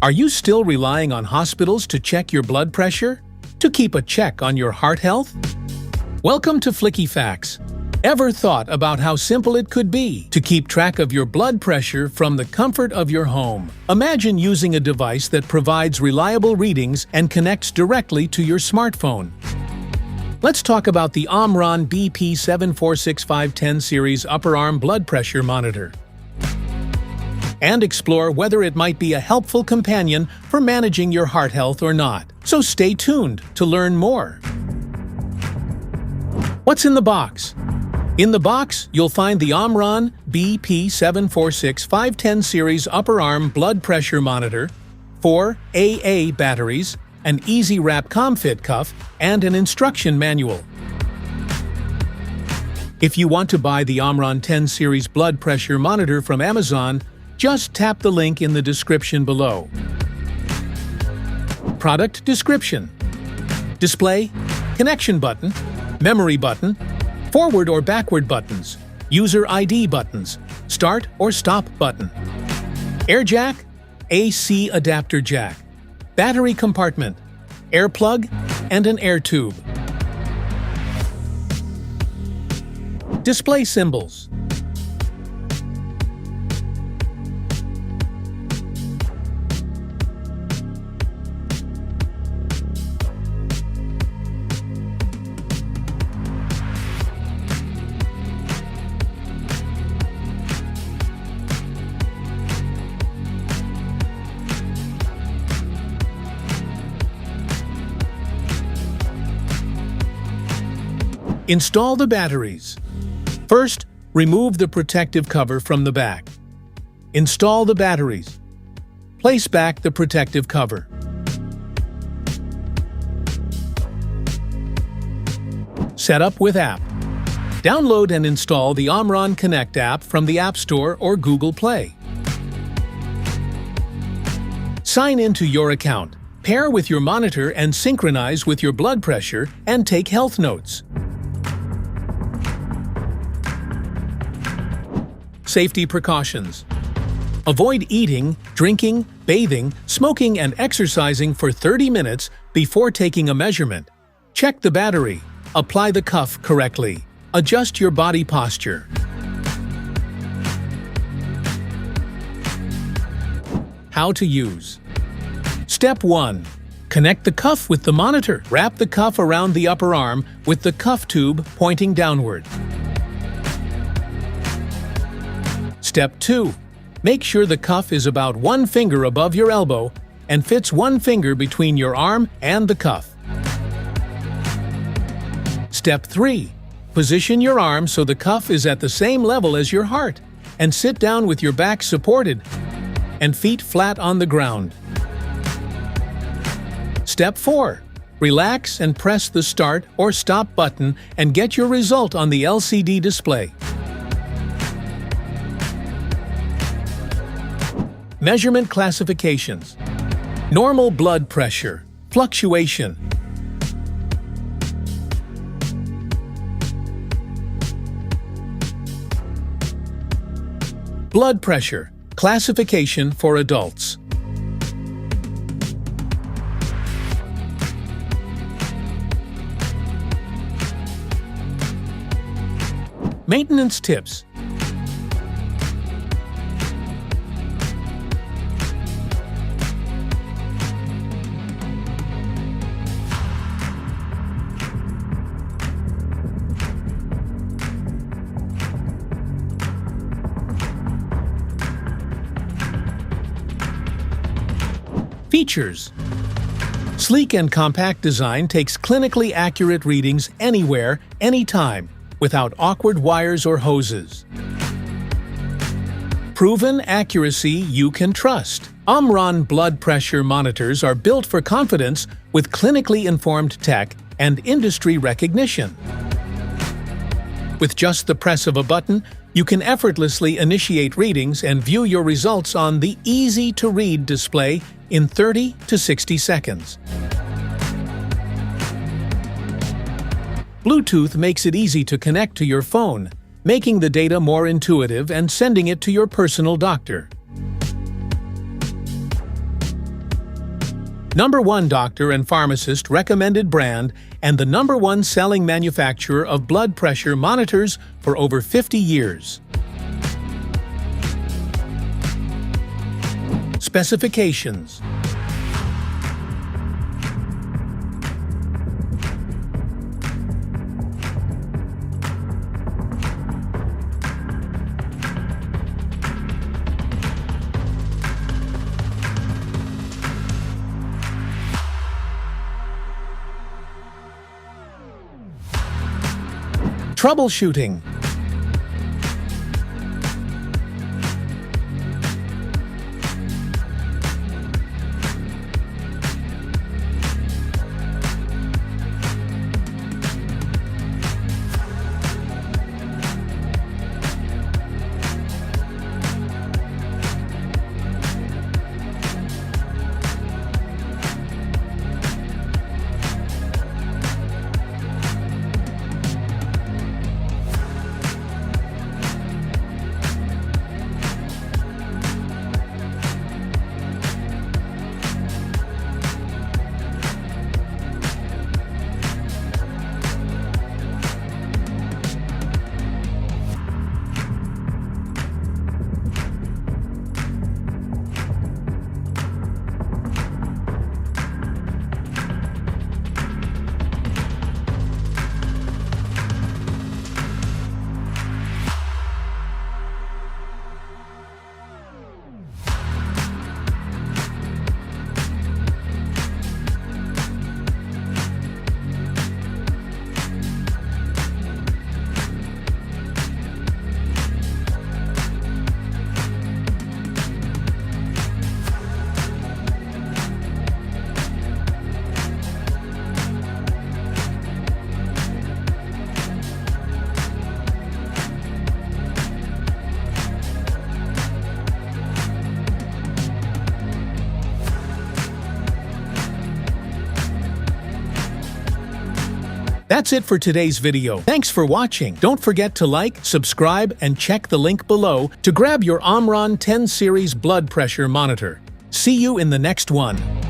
Are you still relying on hospitals to check your blood pressure? To keep a check on your heart health? Welcome to Flicky Facts. Ever thought about how simple it could be to keep track of your blood pressure from the comfort of your home? Imagine using a device that provides reliable readings and connects directly to your smartphone. Let's talk about the OMRON BP7465 10 series upper arm blood pressure monitor, and explore whether it might be a helpful companion for managing your heart health or not. So stay tuned to learn more. What's in the box? In the box, you'll find the OMRON BP7465 10 series upper arm blood pressure monitor, 4 AA batteries, an easy wrap comfit cuff, and an instruction manual. If you want to buy the OMRON 10 series blood pressure monitor from Amazon, just tap the link in the description below. Product description: display, connection button, memory button, forward or backward buttons, user ID buttons, start or stop button, air jack, AC adapter jack, battery compartment, air plug, and an air tube. Display symbols. Install the batteries. First, remove the protective cover from the back. Install the batteries. Place back the protective cover. Setup with app. Download and install the OMRON Connect app from the App Store or Google Play. Sign into your account. Pair with your monitor and synchronize with your blood pressure and take health notes. Safety precautions. Avoid eating, drinking, bathing, smoking, and exercising for 30 minutes before taking a measurement. Check the battery. Apply the cuff correctly. Adjust your body posture. How to use. Step 1. Connect the cuff with the monitor. Wrap the cuff around the upper arm with the cuff tube pointing downward. Step 2. Make sure the cuff is about 1 finger above your elbow and fits 1 finger between your arm and the cuff. Step 3. Position your arm so the cuff is at the same level as your heart, and sit down with your back supported and feet flat on the ground. Step 4. Relax and press the start or stop button and get your result on the LCD display. Measurement classifications. Normal blood pressure, fluctuation. Blood pressure, classification for adults. Maintenance tips. Features. Sleek and compact design takes clinically accurate readings anywhere, anytime, without awkward wires or hoses. Proven accuracy you can trust. OMRON blood pressure monitors are built for confidence with clinically informed tech and industry recognition. With just the press of a button, you can effortlessly initiate readings and view your results on the easy-to-read display in 30 to 60 seconds. Bluetooth makes it easy to connect to your phone, making the data more intuitive and sending it to your personal doctor. #1 doctor and pharmacist recommended brand and the #1 selling manufacturer of blood pressure monitors for over 50 years. Specifications. Troubleshooting. That's it for today's video. Thanks for watching. Don't forget to like, subscribe, and check the link below to grab your OMRON 10 series blood pressure monitor. See you in the next one.